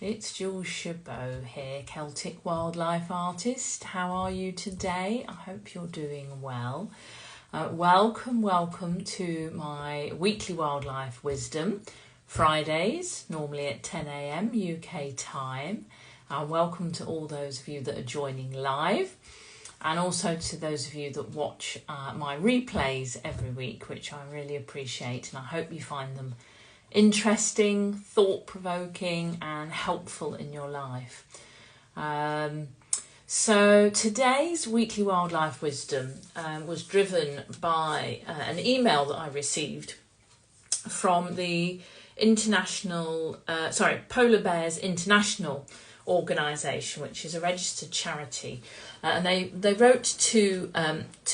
It's Jules here, Celtic wildlife artist. How are you today? I hope you're doing well. Welcome to my weekly wildlife wisdom, Fridays, normally at 10 a.m. UK time. Welcome to all those of you that are joining live, and also to those of you that watch my replays every week, which I really appreciate, and I hope you find them interesting, thought-provoking and helpful in your life. So today's weekly wildlife wisdom was driven by an email that I received from the Polar Bears International organisation, which is a registered charity, and they wrote to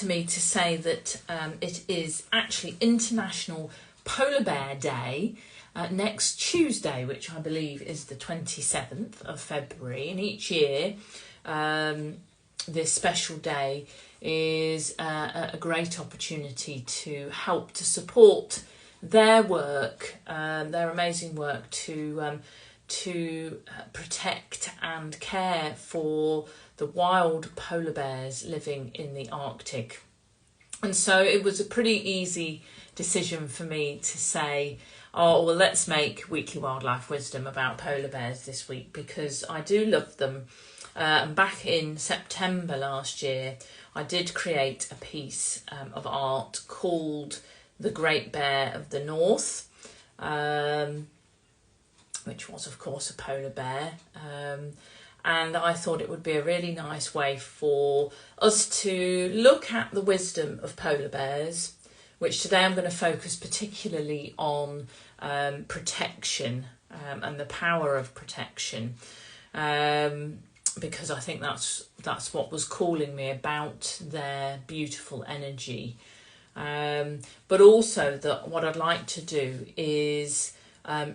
me to say that it is actually International Polar Bear Day next Tuesday, which I believe is the 27th of February, and each year this special day is a great opportunity to help to support their work, their amazing work to protect and care for the wild polar bears living in the Arctic. And so it was a pretty easy decision for me to say, oh, well, let's make Weekly Wildlife Wisdom about polar bears this week, because I do love them. And back in September last year, I did create a piece of art called The Great Bear of the North, which was, of course, a polar bear. And I thought it would be a really nice way for us to look at the wisdom of polar bears, which today I'm going to focus particularly on protection and the power of protection, because I think that's what was calling me about their beautiful energy. But also that what I'd like to do is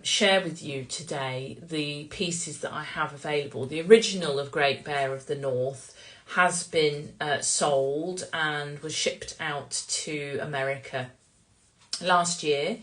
share with you today the pieces that I have available. The original of Great Bear of the North has been sold and was shipped out to America last year,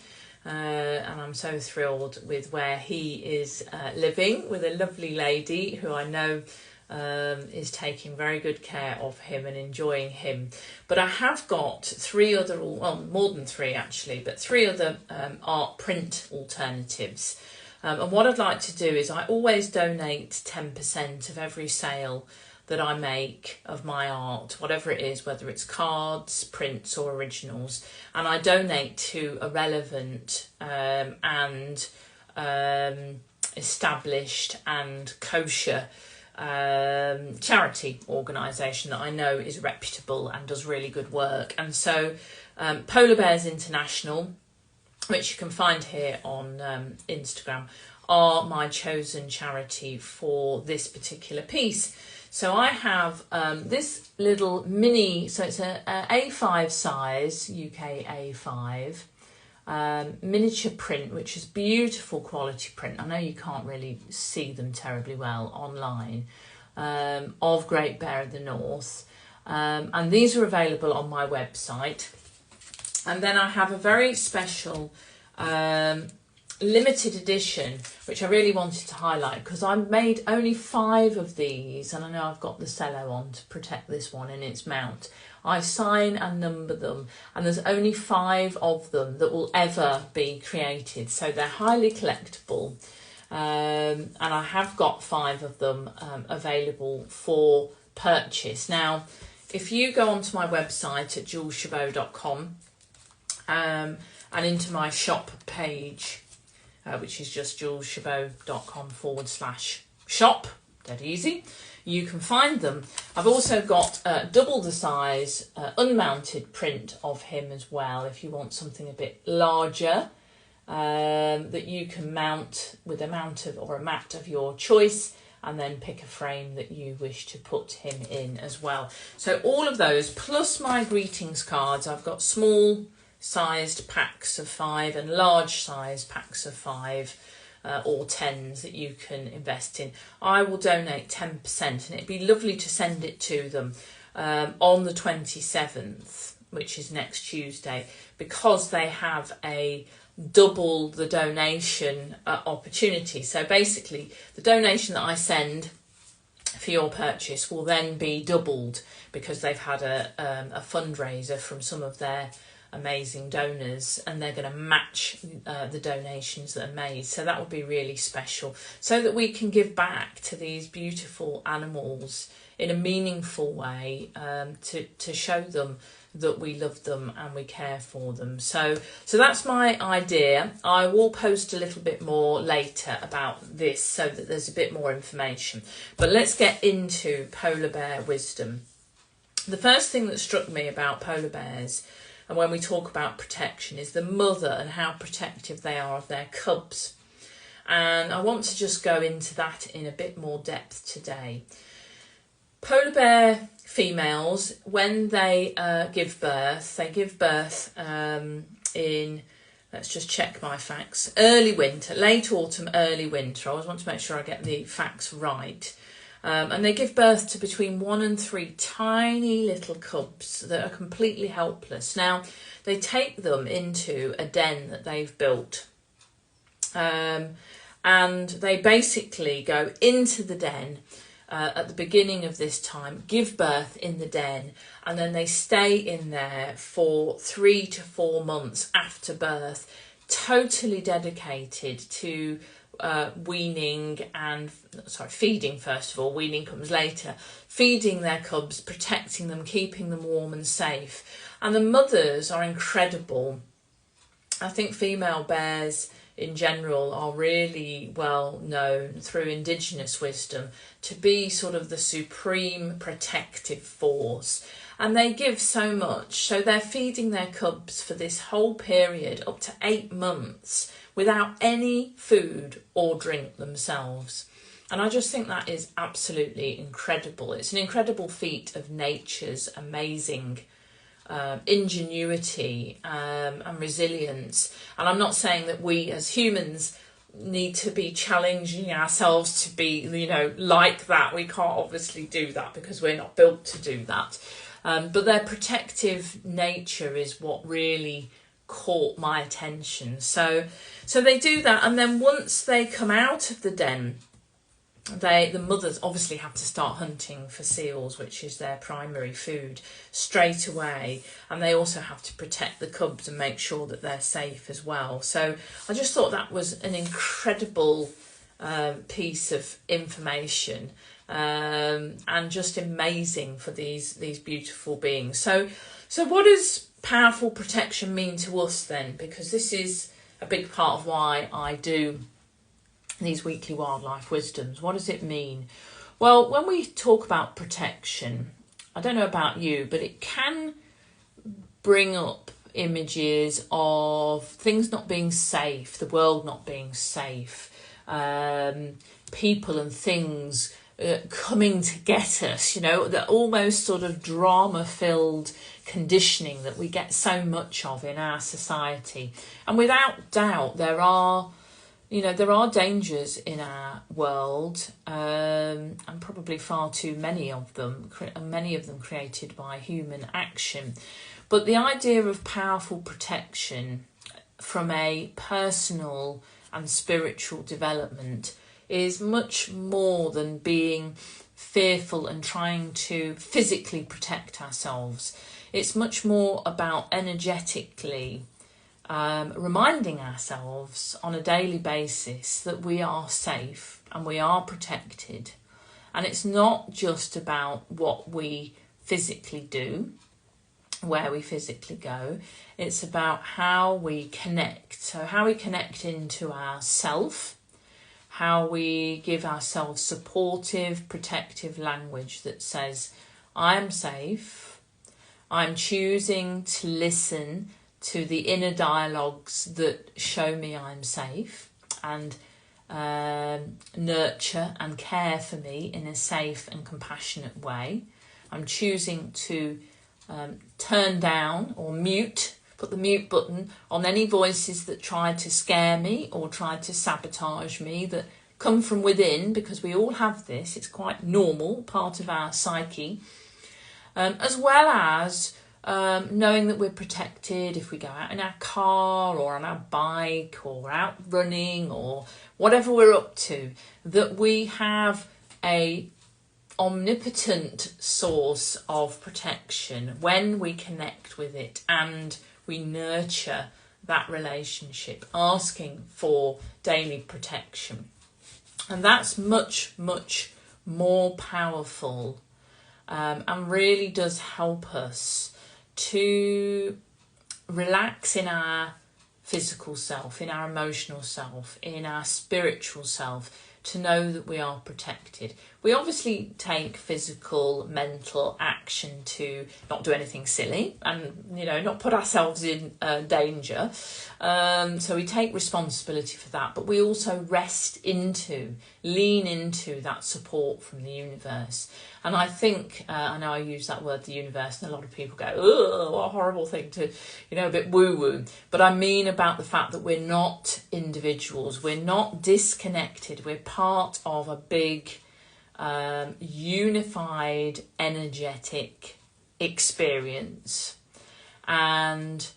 and I'm so thrilled with where he is living with a lovely lady who I know is taking very good care of him and enjoying him. But I have got more than three actually, but three other art print alternatives. And what I'd like to do is I always donate 10% of every sale that I make of my art, whatever it is, whether it's cards, prints or originals, and I donate to a relevant and established and kosher charity organisation that I know is reputable and does really good work. And so Polar Bears International, which you can find here on Instagram, are my chosen charity for this particular piece. So I have this little mini, so it's a A5 size, UK A5, miniature print, which is beautiful quality print. I know you can't really see them terribly well online, of Great Bear of the North. And these are available on my website. And then I have a very special limited edition, which I really wanted to highlight because I made only 5 of these, and I know I've got the cello on to protect this one in its mount. I sign and number them, and there's only 5 of them that will ever be created, so they're highly collectible, and I have got 5 of them available for purchase. Now, if you go onto my website at juleschabot.com and into my shop page, which is just juleschabot.com/shop, dead easy, you can find them. I've also got double the size unmounted print of him as well, if you want something a bit larger, that you can mount with a mat of your choice, and then pick a frame that you wish to put him in as well. So all of those, plus my greetings cards. I've got small sized packs of 5 and large size packs of 5 or 10s that you can invest in. I will donate 10%, and it'd be lovely to send it to them on the 27th, which is next Tuesday, because they have a double the donation opportunity. So basically, the donation that I send for your purchase will then be doubled because they've had a fundraiser from some of their amazing donors, and they're going to match the donations that are made. So that would be really special, so that we can give back to these beautiful animals in a meaningful way, to show them that we love them and we care for them. So that's my idea. I will post a little bit more later about this so that there's a bit more information. But let's get into polar bear wisdom. The first thing that struck me about polar bears, and when we talk about protection, is the mother and how protective they are of their cubs. And I want to just go into that in a bit more depth today. Polar bear females, when they give birth in, let's just check my facts, early winter, late autumn, early winter. I always want to make sure I get the facts right. And they give birth to between 1 and 3 tiny little cubs that are completely helpless. Now, they take them into a den that they've built. And they basically go into the den at the beginning of this time, give birth in the den, and then they stay in there for 3 to 4 months after birth, totally dedicated to feeding first of all. Weaning comes later. Feeding their cubs, protecting them, keeping them warm and safe. And the mothers are incredible. I think female bears in general are really well known through indigenous wisdom to be sort of the supreme protective force, and they give so much. So they're feeding their cubs for this whole period, up to 8 months, without any food or drink themselves. And I just think that is absolutely incredible. It's an incredible feat of nature's amazing ingenuity and resilience. And I'm not saying that we as humans need to be challenging ourselves to be, like that. We can't obviously do that because we're not built to do that. But their protective nature is what really caught my attention. So they do that, and then once they come out of the den, the mothers obviously have to start hunting for seals, which is their primary food, straight away. And they also have to protect the cubs and make sure that they're safe as well. So I just thought that was an incredible piece of information, and just amazing for these beautiful beings. So what does powerful protection mean to us then? Because this is a big part of why I do these weekly wildlife wisdoms. What does it mean? Well, when we talk about protection, I don't know about you, but it can bring up images of things not being safe, the world not being safe, people and things coming to get us, that almost sort of drama-filled conditioning that we get so much of in our society. And without doubt, there are dangers in our world, and probably far too many of them created by human action. But the idea of powerful protection from a personal and spiritual development is much more than being fearful and trying to physically protect ourselves. It's much more about energetically reminding ourselves on a daily basis that we are safe and we are protected. And it's not just about what we physically do, where we physically go. It's about how we connect. So how we connect into ourself, how we give ourselves supportive, protective language that says, I am safe. I'm choosing to listen to the inner dialogues that show me I'm safe and nurture and care for me in a safe and compassionate way. I'm choosing to turn down or mute, put the mute button on any voices that try to scare me or try to sabotage me, that come from within, because we all have this. It's quite normal, part of our psyche, as well as knowing that we're protected if we go out in our car or on our bike or out running or whatever we're up to, that we have a omnipotent source of protection when we connect with it and we nurture that relationship, asking for daily protection. And that's much, much more powerful, and really does help us to relax in our physical self, in our emotional self, in our spiritual self, to know that we are protected. We obviously take physical, mental action to not do anything silly and, not put ourselves in danger. So we take responsibility for that, but we also lean into that support from the universe. And I think, I know I use that word, the universe, and a lot of people go, oh, what a horrible thing to, a bit woo-woo. But I mean about the fact that we're not individuals. We're not disconnected. We're part of a big, unified, energetic experience. And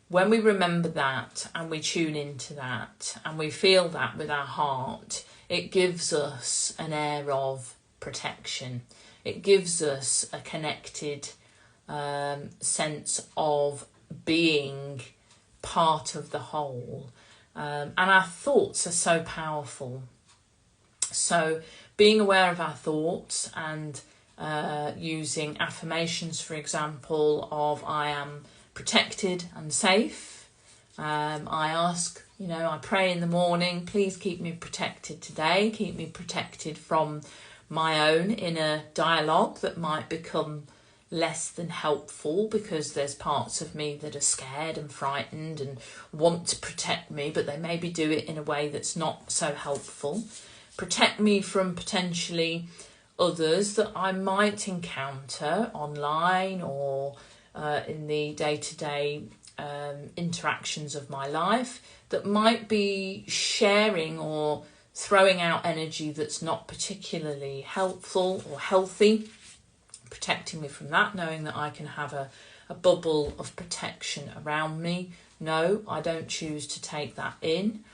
when we remember that and we tune into that and we feel that with our heart, it gives us an air of protection. It gives us a connected sense of being part of the whole. And our thoughts are so powerful. So being aware of our thoughts and using affirmations, for example, of I am protected and safe. I ask, I pray in the morning, please keep me protected today. Keep me protected from my own inner dialogue that might become less than helpful because there's parts of me that are scared and frightened and want to protect me, but they maybe do it in a way that's not so helpful. Protect me from potentially others that I might encounter online or in the day-to-day interactions of my life that might be sharing or throwing out energy that's not particularly helpful or healthy. Protecting me from that, knowing that I can have a bubble of protection around me. No, I don't choose to take that in.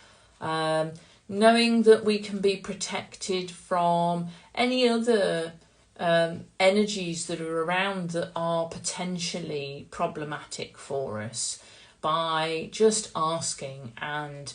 Knowing that we can be protected from any other energies that are around that are potentially problematic for us by just asking and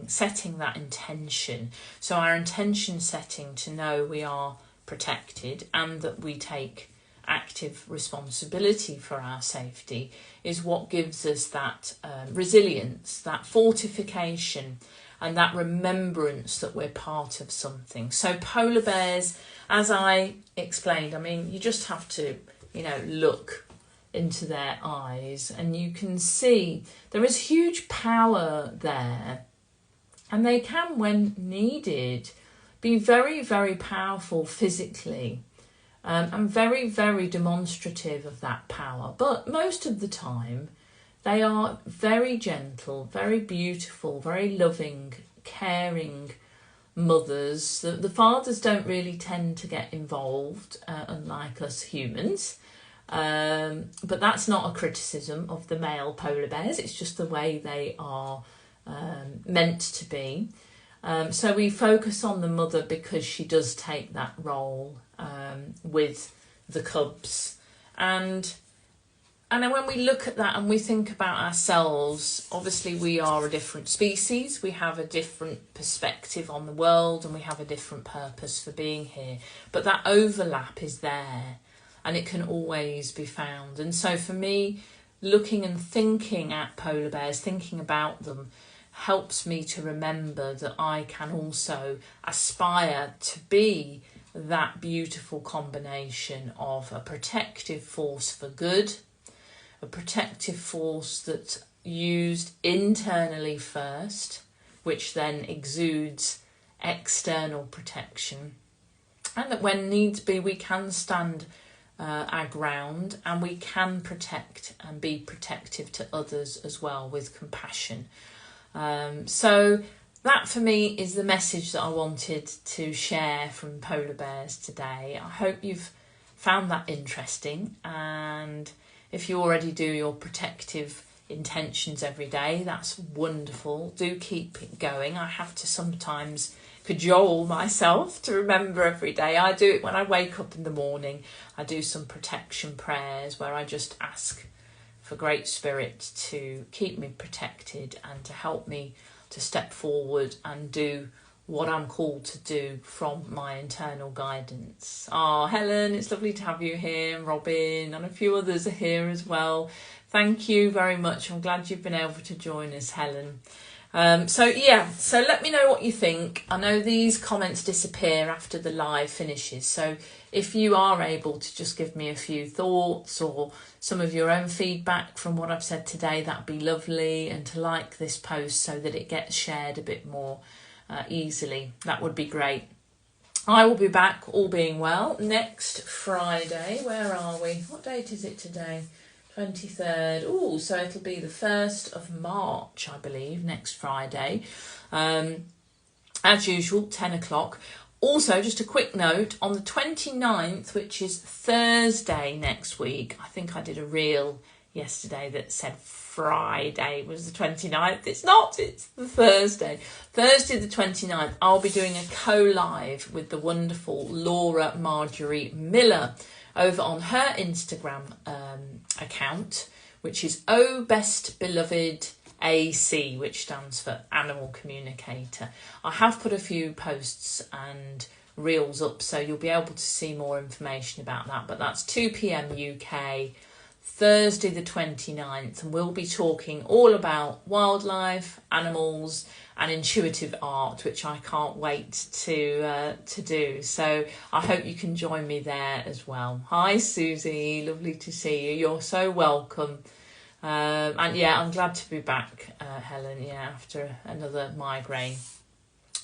setting that intention. So our intention setting to know we are protected and that we take active responsibility for our safety is what gives us that resilience, that fortification, and that remembrance that we're part of something. So polar bears, as I explained, you just have to, look into their eyes and you can see there is huge power there, and they can, when needed, be very, very powerful physically, and very, very demonstrative of that power. But most of the time, they are very gentle, very beautiful, very loving, caring mothers. The fathers don't really tend to get involved, unlike us humans. But that's not a criticism of the male polar bears. It's just the way they are meant to be. So we focus on the mother because she does take that role with the cubs. And then when we look at that and we think about ourselves, obviously we are a different species. We have a different perspective on the world and we have a different purpose for being here. But that overlap is there and it can always be found. And so for me, looking and thinking at polar bears, thinking about them, helps me to remember that I can also aspire to be that beautiful combination of a protective force for good, a protective force that's used internally first, which then exudes external protection, and that when needs be we can stand our ground and we can protect and be protective to others as well with compassion. So that for me is the message that I wanted to share from polar bears today. I hope you've found that interesting, and If you already do your protective intentions every day, that's wonderful. Do keep it going. I have to sometimes cajole myself to remember every day. I do it when I wake up in the morning. I do some protection prayers where I just ask for great spirit to keep me protected and to help me to step forward and do what I'm called to do from my internal guidance. Oh, Helen, it's lovely to have you here, and Robin, and a few others are here as well. Thank you very much. I'm glad you've been able to join us, Helen. So let me know what you think. I know these comments disappear after the live finishes, so if you are able to just give me a few thoughts or some of your own feedback from what I've said today, that'd be lovely, and to like this post so that it gets shared a bit more easily, that would be great. I will be back, all being well, next Friday. Where are we? What date is it today? 23rd. Oh, so it'll be the 1st of March, I believe, next Friday. As usual, 10 o'clock. Also, just a quick note, on the 29th, which is Thursday next week, I think I did a reel yesterday that said Friday was the 29th. It's not, it's the Thursday. Thursday the 29th, I'll be doing a co-live with the wonderful Laura Marjorie Miller over on her Instagram account, which is Oh Best Beloved AC, which stands for Animal Communicator. I have put a few posts and reels up, so you'll be able to see more information about that. But that's 2 p.m. UK, Thursday the 29th, and we'll be talking all about wildlife, animals and intuitive art, which I can't wait to do. So I hope you can join me there as well. Hi Susie, lovely to see you. You're so welcome. And yeah, I'm glad to be back, Helen, after another migraine.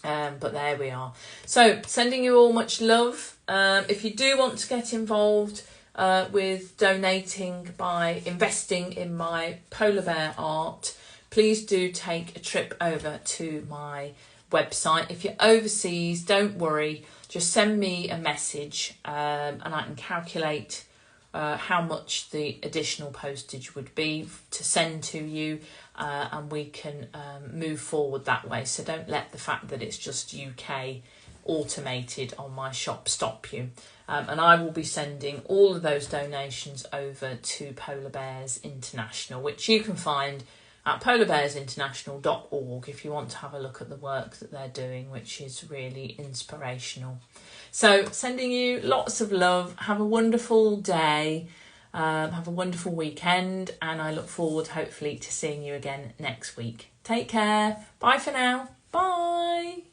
But there we are. So sending you all much love. If you do want to get involved with donating by investing in my polar bear art, please do take a trip over to my website. If you're overseas, don't worry, just send me a message and I can calculate how much the additional postage would be to send to you, and we can move forward that way. So don't let the fact that it's just UK automated on my shop stop you. And I will be sending all of those donations over to Polar Bears International, which you can find at polarbearsinternational.org if you want to have a look at the work that they're doing, which is really inspirational. So sending you lots of love. Have a wonderful day. Have a wonderful weekend. And I look forward, hopefully, to seeing you again next week. Take care. Bye for now. Bye.